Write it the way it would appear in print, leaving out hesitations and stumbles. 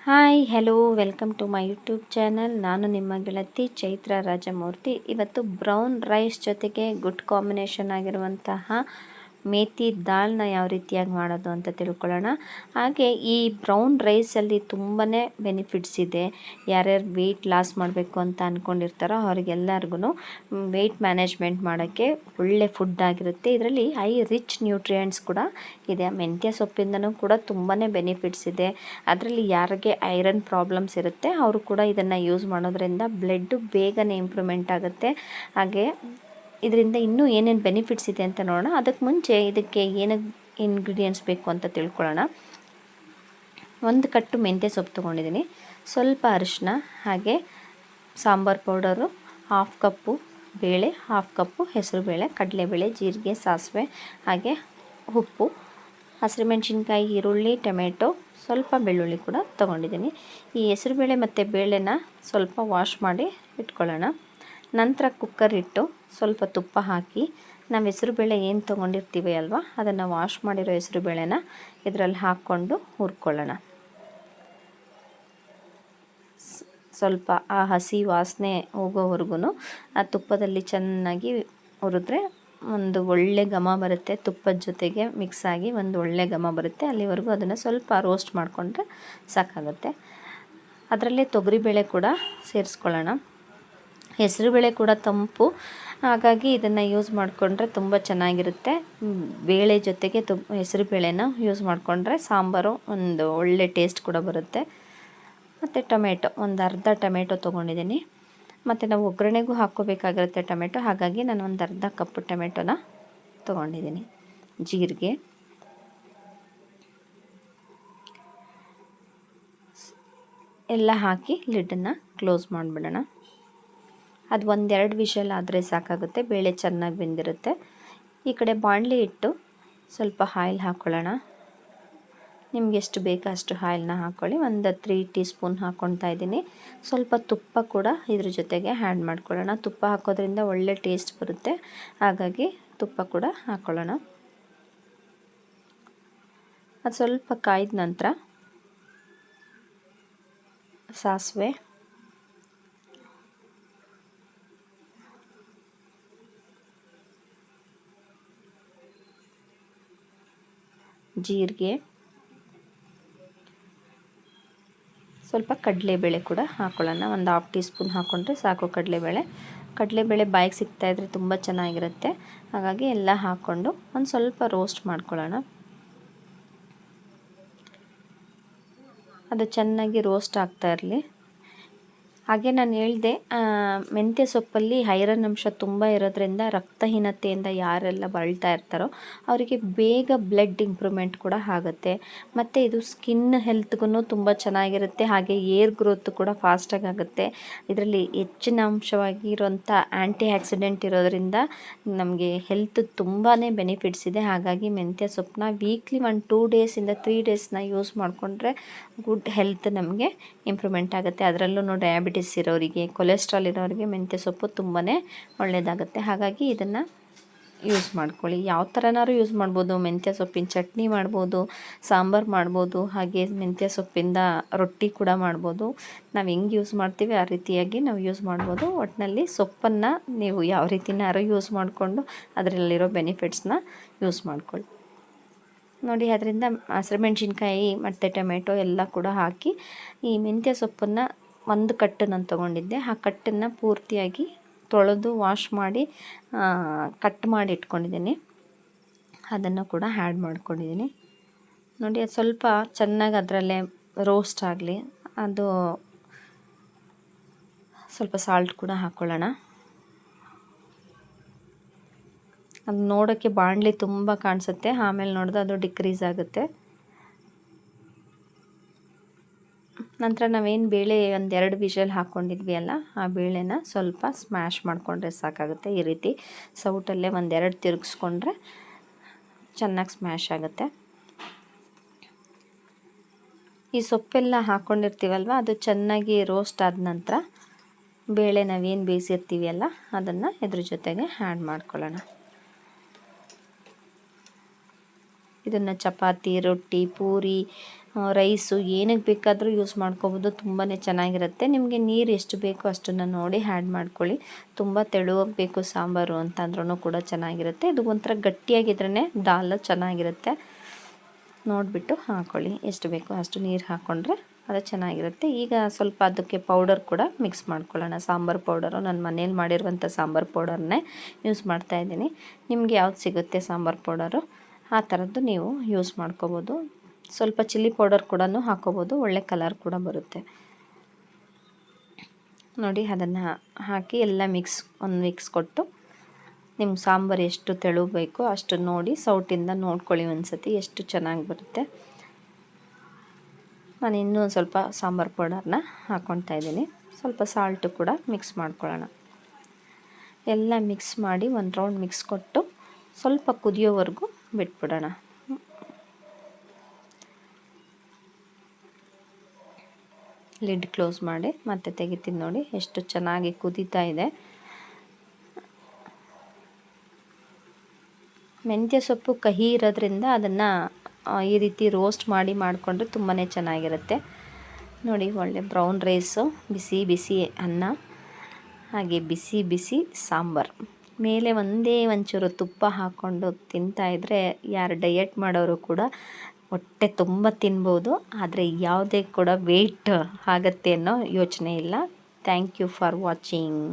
Hi hello welcome to my YouTube channel. ನಾನು ನಿಮ್ಮ ಗೆಳತಿ ಚೈತ್ರ ರಾಜಮೂರ್ತಿ. ಇವತ್ತು ಬ್ರೌನ್ ರೈಸ್ ಜೊತೆಗೆ ಗುಡ್ ಕಾಂಬಿನೇಷನ್ ಆಗಿರುವಂತಹ ಮೇಥಿ ದಾಲ್ನ ಯಾವ ರೀತಿಯಾಗಿ ಮಾಡೋದು ಅಂತ ತಿಳ್ಕೊಳ್ಳೋಣ. ಹಾಗೆ ಈ ಬ್ರೌನ್ ರೈಸಲ್ಲಿ ತುಂಬಾ ಬೆನಿಫಿಟ್ಸ್ ಇದೆ. ಯಾರ್ಯಾರು ವೆಯ್ಟ್ ಲಾಸ್ ಮಾಡಬೇಕು ಅಂತ ಅಂದ್ಕೊಂಡಿರ್ತಾರೋ ಅವರಿಗೆಲ್ಲರಿಗೂ ವೆಯ್ಟ್ ಮ್ಯಾನೇಜ್ಮೆಂಟ್ ಮಾಡೋಕ್ಕೆ ಒಳ್ಳೆ ಫುಡ್ ಆಗಿರುತ್ತೆ. ಇದರಲ್ಲಿ ಹೈ ರಿಚ್ ನ್ಯೂಟ್ರಿಯೆಂಟ್ಸ್ ಕೂಡ ಇದೆ. ಮೆಂತ್ಯ ಸೊಪ್ಪಿಂದನೂ ಕೂಡ ತುಂಬಾ ಬೆನಿಫಿಟ್ಸ್ ಇದೆ. ಅದರಲ್ಲಿ ಯಾರಿಗೆ ಐರನ್ ಪ್ರಾಬ್ಲಮ್ಸ್ ಇರುತ್ತೆ ಅವರು ಕೂಡ ಇದನ್ನು ಯೂಸ್ ಮಾಡೋದ್ರಿಂದ ಬ್ಲಡ್ಡು ಬೇಗನೆ ಇಂಪ್ರೂವ್ಮೆಂಟ್ ಆಗುತ್ತೆ. ಹಾಗೆ ಇದರಿಂದ ಇನ್ನೂ ಏನೇನು ಬೆನಿಫಿಟ್ಸ್ ಇದೆ ಅಂತ ನೋಡೋಣ. ಅದಕ್ಕೆ ಮುಂಚೆ ಇದಕ್ಕೆ ಏನು ಇಂಗ್ರೀಡಿಯೆಂಟ್ಸ್ ಬೇಕು ಅಂತ ತಿಳ್ಕೊಳ್ಳೋಣ. ಒಂದು ಕಟ್ಟು ಮೆಂತ್ಯ ಸೊಪ್ಪು ತೊಗೊಂಡಿದ್ದೀನಿ, ಸ್ವಲ್ಪ ಅರಿಶಿನ, ಹಾಗೆ ಸಾಂಬಾರು ಪೌಡರು, ಹಾಫ್ ಕಪ್ಪು ಬೇಳೆ, ಹಾಫ್ ಕಪ್ಪು ಹೆಸರುಬೇಳೆ, ಕಡಲೆಬೇಳೆ, ಜೀರಿಗೆ, ಸಾಸಿವೆ, ಹಾಗೆ ಉಪ್ಪು, ಹಸಿರುಮೆಣಸಿನ್ಕಾಯಿ, ಈರುಳ್ಳಿ, ಟೊಮೆಟೊ, ಸ್ವಲ್ಪ ಬೆಳ್ಳುಳ್ಳಿ ಕೂಡ ತೊಗೊಂಡಿದ್ದೀನಿ. ಈ ಹೆಸರುಬೇಳೆ ಮತ್ತು ಬೇಳೆನ ಸ್ವಲ್ಪ ವಾಶ್ ಮಾಡಿ ಇಟ್ಕೊಳ್ಳೋಣ. ನಂತರ ಕುಕ್ಕರ್ ಇಟ್ಟು ಸ್ವಲ್ಪ ತುಪ್ಪ ಹಾಕಿ ನಾವು ಹೆಸರುಬೇಳೆ ಏನು ತೊಗೊಂಡಿರ್ತೀವಿ ಅಲ್ವಾ, ಅದನ್ನು ವಾಶ್ ಮಾಡಿರೋ ಹೆಸರುಬೇಳೆನ ಇದರಲ್ಲಿ ಹಾಕ್ಕೊಂಡು ಹುರ್ಕೊಳ್ಳೋಣ. ಸ್ವಲ್ಪ ಆ ಹಸಿ ವಾಸನೆ ಹೋಗೋವರೆಗೂ ಆ ತುಪ್ಪದಲ್ಲಿ ಚೆನ್ನಾಗಿ ಹುರಿದ್ರೆ ಒಂದು ಒಳ್ಳೆ ಘಮ ಬರುತ್ತೆ. ತುಪ್ಪದ ಜೊತೆಗೆ ಮಿಕ್ಸ್ ಆಗಿ ಒಂದು ಒಳ್ಳೆ ಘಮ ಬರುತ್ತೆ. ಅಲ್ಲಿವರೆಗೂ ಅದನ್ನು ಸ್ವಲ್ಪ ರೋಸ್ಟ್ ಮಾಡಿಕೊಂಡ್ರೆ ಸಾಕಾಗುತ್ತೆ. ಅದರಲ್ಲೇ ತೊಗರಿಬೇಳೆ ಕೂಡ ಸೇರಿಸ್ಕೊಳ್ಳೋಣ. ಹೆಸರುಬೇಳೆ ಕೂಡ ತಂಪು, ಹಾಗಾಗಿ ಇದನ್ನು ಯೂಸ್ ಮಾಡಿಕೊಂಡ್ರೆ ತುಂಬ ಚೆನ್ನಾಗಿರುತ್ತೆ. ಬೇಳೆ ಜೊತೆಗೆ ಹೆಸರುಬೇಳೆನ ಯೂಸ್ ಮಾಡಿಕೊಂಡ್ರೆ ಸಾಂಬಾರು ಒಂದು ಒಳ್ಳೆ ಟೇಸ್ಟ್ ಕೂಡ ಬರುತ್ತೆ. ಮತ್ತು ಟೊಮೆಟೊ ಒಂದು ಅರ್ಧ ಟೊಮೆಟೊ ತೊಗೊಂಡಿದ್ದೀನಿ. ಮತ್ತು ನಾವು ಒಗ್ಗರಣೆಗೂ ಹಾಕ್ಕೋಬೇಕಾಗಿರುತ್ತೆ ಟೊಮೆಟೊ, ಹಾಗಾಗಿ ನಾನು ಒಂದು ಅರ್ಧ ಕಪ್ಪು ಟೊಮೆಟೊನ ತೊಗೊಂಡಿದ್ದೀನಿ. ಜೀರಿಗೆ, ಎಲ್ಲ ಹಾಕಿ ಲಿಡ್ಡನ್ನು ಕ್ಲೋಸ್ ಮಾಡಿಬಿಡೋಣ. ಅದು ಒಂದೆರಡು ವಿಷಲ್ ಆದರೆ ಸಾಕಾಗುತ್ತೆ, ಬೇಳೆ ಚೆನ್ನಾಗಿ ಬೆಂದಿರುತ್ತೆ. ಈ ಕಡೆ ಬಾಣಲಿ ಇಟ್ಟು ಸ್ವಲ್ಪ ಆಯಿಲ್ ಹಾಕ್ಕೊಳ್ಳೋಣ. ನಿಮ್ಗೆ ಎಷ್ಟು ಬೇಕೋ ಅಷ್ಟು ಆಯಿಲ್ನ ಹಾಕ್ಕೊಳ್ಳಿ. ಒಂದು 3 ಟೀ ಸ್ಪೂನ್ ಹಾಕ್ಕೊಳ್ತಾ ಇದ್ದೀನಿ. ಸ್ವಲ್ಪ ತುಪ್ಪ ಕೂಡ ಇದ್ರ ಜೊತೆಗೆ ಆ್ಯಡ್ ಮಾಡ್ಕೊಳ್ಳೋಣ. ತುಪ್ಪ ಹಾಕೋದ್ರಿಂದ ಒಳ್ಳೆ ಟೇಸ್ಟ್ ಬರುತ್ತೆ, ಹಾಗಾಗಿ ತುಪ್ಪ ಕೂಡ ಹಾಕ್ಕೊಳ್ಳೋಣ. ಅದು ಸ್ವಲ್ಪ ಕಾಯ್ದ ನಂತರ ಸಾಸಿವೆ, ಜೀರಿಗೆ, ಸ್ವಲ್ಪ ಕಡಲೆಬೇಳೆ ಕೂಡ ಹಾಕ್ಕೊಳ್ಳೋಣ. ಒಂದು ಹಾಫ್ ಟೀ ಸ್ಪೂನ್ ಹಾಕ್ಕೊಂಡ್ರೆ ಸಾಕು. ಕಡಲೆಬೇಳೆ ಬಾಯಿಗೆ ಸಿಗ್ತಾಯಿದ್ರೆ ತುಂಬ ಚೆನ್ನಾಗಿರುತ್ತೆ, ಹಾಗಾಗಿ ಎಲ್ಲ ಹಾಕ್ಕೊಂಡು ಒಂದು ಸ್ವಲ್ಪ ರೋಸ್ಟ್ ಮಾಡ್ಕೊಳ್ಳೋಣ. ಅದು ಚೆನ್ನಾಗಿ ರೋಸ್ಟ್ ಆಗ್ತಾ ಇರಲಿ. ಹಾಗೆ ನಾನು ಹೇಳಿದೆ, ಮೆಂತ್ಯ ಸೊಪ್ಪಲ್ಲಿ ಐರನ್ ಅಂಶ ತುಂಬ ಇರೋದ್ರಿಂದ ರಕ್ತಹೀನತೆಯಿಂದ ಯಾರೆಲ್ಲ ಬಳಲ್ತಾ ಇರ್ತಾರೋ ಅವರಿಗೆ ಬೇಗ ಬ್ಲಡ್ ಇಂಪ್ರೂವ್ಮೆಂಟ್ ಕೂಡ ಆಗುತ್ತೆ. ಮತ್ತು ಇದು ಸ್ಕಿನ್ ಹೆಲ್ತ್ಗೂ ತುಂಬ ಚೆನ್ನಾಗಿರುತ್ತೆ. ಹಾಗೆ ಏರ್ ಗ್ರೋತ್ ಕೂಡ ಫಾಸ್ಟಾಗಿ ಆಗುತ್ತೆ. ಇದರಲ್ಲಿ ಹೆಚ್ಚಿನ ಅಂಶವಾಗಿ ಇರೋಂಥ ಆ್ಯಂಟಿ ಆಕ್ಸಿಡೆಂಟ್ ಇರೋದರಿಂದ ನಮಗೆ ಹೆಲ್ತ್ ತುಂಬಾ ಬೆನಿಫಿಟ್ಸ್ ಇದೆ. ಹಾಗಾಗಿ ಮೆಂತ್ಯ ಸೊಪ್ಪನ್ನ ವೀಕ್ಲಿ 2 ಡೇಸಿಂದ 3 ಡೇಸ್ನ ಯೂಸ್ ಮಾಡಿಕೊಂಡ್ರೆ ಗುಡ್ ಹೆಲ್ತ್ ನಮಗೆ ಇಂಪ್ರೂವ್ಮೆಂಟ್ ಆಗುತ್ತೆ. ಅದರಲ್ಲೂ ಡಯಾಬಿಟಿಸ್ ಇರೋರಿಗೆ, ಕೊಲೆಸ್ಟ್ರಾಲ್ ಇರೋರಿಗೆ ಮೆಂತ್ಯ ಸೊಪ್ಪು ತುಂಬಾ ಒಳ್ಳೆಯದಾಗುತ್ತೆ. ಹಾಗಾಗಿ ಇದನ್ನು ಯೂಸ್ ಮಾಡ್ಕೊಳ್ಳಿ. ಯಾವ ಥರನಾದ್ರು ಯೂಸ್ ಮಾಡ್ಬೋದು. ಮೆಂತ್ಯ ಸೊಪ್ಪಿನ ಚಟ್ನಿ ಮಾಡ್ಬೋದು, ಸಾಂಬಾರು ಮಾಡ್ಬೋದು, ಹಾಗೆ ಮೆಂತ್ಯ ಸೊಪ್ಪಿಂದ ರೊಟ್ಟಿ ಕೂಡ ಮಾಡ್ಬೋದು. ನಾವು ಹೆಂಗೆ ಯೂಸ್ ಮಾಡ್ತೀವಿ ಆ ರೀತಿಯಾಗಿ ನಾವು ಯೂಸ್ ಮಾಡ್ಬೋದು. ಒಟ್ಟಿನಲ್ಲಿ ಸೊಪ್ಪನ್ನು ನೀವು ಯಾವ ರೀತಿನಾದ್ರು ಯೂಸ್ ಮಾಡಿಕೊಂಡು ಅದರಲ್ಲಿರೋ ಬೆನಿಫಿಟ್ಸ್ನ ಯೂಸ್ ಮಾಡ್ಕೊಳ್ಳಿ. ನೋಡಿ, ಅದರಿಂದ ಹಸಿರುಮೆಣ್ಸಿನ್ಕಾಯಿ ಮತ್ತು ಟೊಮೆಟೊ ಎಲ್ಲ ಕೂಡ ಹಾಕಿ ಈ ಮೆಂತ್ಯ ಸೊಪ್ಪನ್ನು ಒಂದು ಕಟ್ಟು ನಾನು ತೊಗೊಂಡಿದ್ದೆ. ಆ ಕಟ್ಟನ್ನು ಪೂರ್ತಿಯಾಗಿ ತೊಳೆದು ವಾಶ್ ಮಾಡಿ ಕಟ್ ಮಾಡಿ ಇಟ್ಕೊಂಡಿದ್ದೀನಿ. ಅದನ್ನು ಕೂಡ ಆ್ಯಡ್ ಮಾಡ್ಕೊಂಡಿದ್ದೀನಿ. ನೋಡಿ, ಅದು ಸ್ವಲ್ಪ ಚೆನ್ನಾಗಿ ಅದರಲ್ಲೇ ರೋಸ್ಟ್ ಆಗಲಿ. ಅದು ಸ್ವಲ್ಪ ಸಾಲ್ಟ್ ಕೂಡ ಹಾಕ್ಕೊಳ್ಳೋಣ. ಅದು ನೋಡೋಕ್ಕೆ ಬಾಣಲಿ ತುಂಬ ಕಾಣಿಸುತ್ತೆ, ಆಮೇಲೆ ನೋಡಿದ್ರೆ ಅದು ಡಿಕ್ರೀಸ್ ಆಗುತ್ತೆ. ನಂತರ ನಾವೇನು ಬೇಳೆ 1-2 ವಿಷಲ್ ಹಾಕ್ಕೊಂಡಿದ್ವಿ ಅಲ್ಲ, ಆ ಬೇಳೆನ ಸ್ವಲ್ಪ ಸ್ಮ್ಯಾಶ್ ಮಾಡಿಕೊಂಡ್ರೆ ಸಾಕಾಗುತ್ತೆ. ಈ ರೀತಿ ಸೌಟಲ್ಲೇ 1-2 ತಿರುಗಿಸ್ಕೊಂಡ್ರೆ ಚೆನ್ನಾಗಿ ಸ್ಮ್ಯಾಶ್ ಆಗುತ್ತೆ. ಈ ಸೊಪ್ಪೆಲ್ಲ ಹಾಕ್ಕೊಂಡಿರ್ತೀವಲ್ವ, ಅದು ಚೆನ್ನಾಗಿ ರೋಸ್ಟ್ ಆದ ನಂತರ ಬೇಳೆ ನಾವೇನು ಬೇಯಿಸಿರ್ತೀವಿ ಅಲ್ಲ, ಅದನ್ನು ಇದ್ರ ಜೊತೆಗೆ ಆ್ಯಡ್ ಮಾಡ್ಕೊಳ್ಳೋಣ. ಇದನ್ನು ಚಪಾತಿ, ರೊಟ್ಟಿ, ಪೂರಿ, ರೈಸು ಏನಕ್ಕೆ ಬೇಕಾದರೂ ಯೂಸ್ ಮಾಡ್ಕೋಬೋದು. ತುಂಬಾ ಚೆನ್ನಾಗಿರುತ್ತೆ. ನಿಮಗೆ ನೀರು ಎಷ್ಟು ಬೇಕೋ ಅಷ್ಟನ್ನು ನೋಡಿ ಆ್ಯಡ್ ಮಾಡ್ಕೊಳ್ಳಿ. ತುಂಬ ತೆಳುವಾಗಿ ಬೇಕು ಸಾಂಬಾರು ಅಂತಂದ್ರೂ ಕೂಡ ಚೆನ್ನಾಗಿರುತ್ತೆ. ಇದು ಒಂಥರ ಗಟ್ಟಿಯಾಗಿದ್ರೇ ದಾಲ್ ಚೆನ್ನಾಗಿರುತ್ತೆ. ನೋಡಿಬಿಟ್ಟು ಹಾಕ್ಕೊಳ್ಳಿ, ಎಷ್ಟು ಬೇಕೋ ಅಷ್ಟು ನೀರು ಹಾಕ್ಕೊಂಡ್ರೆ ಅದು ಚೆನ್ನಾಗಿರುತ್ತೆ. ಈಗ ಸ್ವಲ್ಪ ಅದಕ್ಕೆ ಪೌಡರ್ ಕೂಡ ಮಿಕ್ಸ್ ಮಾಡ್ಕೊಳ್ಳೋಣ. ಸಾಂಬಾರು ಪೌಡರು ನಾನು ಮನೇಲಿ ಮಾಡಿರುವಂಥ ಸಾಂಬಾರು ಪೌಡರ್ನೇ ಯೂಸ್ ಮಾಡ್ತಾಯಿದ್ದೀನಿ. ನಿಮಗೆ ಯಾವ್ದು ಸಿಗುತ್ತೆ ಸಾಂಬಾರು ಪೌಡರು ಆ ಥರದ್ದು ನೀವು ಯೂಸ್ ಮಾಡ್ಕೋಬೋದು. ಸ್ವಲ್ಪ ಚಿಲ್ಲಿ ಪೌಡರ್ ಕೂಡ ಹಾಕ್ಕೋಬೋದು, ಒಳ್ಳೆ ಕಲರ್ ಕೂಡ ಬರುತ್ತೆ. ನೋಡಿ ಅದನ್ನು ಹಾಕಿ ಎಲ್ಲ ಒಂದು ಮಿಕ್ಸ್ ಕೊಟ್ಟು ನಿಮ್ಗೆ ಸಾಂಬಾರು ಎಷ್ಟು ತೆಳು ಬೇಕೋ ಅಷ್ಟು ನೋಡಿ ಸೌಟಿಂದ ನೋಡ್ಕೊಳ್ಳಿ ಒಂದ್ಸತಿ ಎಷ್ಟು ಚೆನ್ನಾಗಿ ಬರುತ್ತೆ. ನಾನು ಇನ್ನೂ ಸ್ವಲ್ಪ ಸಾಂಬಾರು ಪೌಡರ್ನ ಹಾಕ್ಕೊಳ್ತಾ ಇದ್ದೀನಿ. ಸ್ವಲ್ಪ ಸಾಲ್ಟು ಕೂಡ ಮಿಕ್ಸ್ ಮಾಡ್ಕೊಳ್ಳೋಣ. ಎಲ್ಲ ಮಿಕ್ಸ್ ಮಾಡಿ ಒಂದು ರೌಂಡ್ ಮಿಕ್ಸ್ ಕೊಟ್ಟು ಸ್ವಲ್ಪ ಕುದಿಯೋವರೆಗೂ ಬಿಟ್ಬಿಡೋಣ. ಲಿಡ್ ಕ್ಲೋಸ್ ಮಾಡಿ ಮತ್ತೆ ತೆಗಿತೀನಿ. ನೋಡಿ ಎಷ್ಟು ಚೆನ್ನಾಗಿ ಕುದೀತಾ ಇದೆ. ಮೆಂತ್ಯ ಸೊಪ್ಪು ಕಹಿ ಇರೋದ್ರಿಂದ ಅದನ್ನು ಈ ರೀತಿ ರೋಸ್ಟ್ ಮಾಡಿಕೊಂಡ್ರೆ ತುಂಬಾ ಚೆನ್ನಾಗಿರುತ್ತೆ. ನೋಡಿ ಒಳ್ಳೆ ಬ್ರೌನ್ ರೈಸು, ಬಿಸಿ ಬಿಸಿ ಅನ್ನ, ಹಾಗೆ ಬಿಸಿ ಬಿಸಿ ಸಾಂಬಾರು, ಮೇಲೆ ಒಂಚೂರು ತುಪ್ಪ ಹಾಕ್ಕೊಂಡು ತಿಂತಾಯಿದ್ರೆ ಯಾರು ಡಯಟ್ ಮಾಡೋರು ಕೂಡ ಹೊಟ್ಟೆ ತುಂಬ ತಿನ್ಬೋದು. ಆದರೆ ಯಾವುದೇ ಕೂಡ ವೆಯ್ಟ್ ಆಗುತ್ತೆ ಅನ್ನೋ ಯೋಚನೆ ಇಲ್ಲ. Thank you for watching.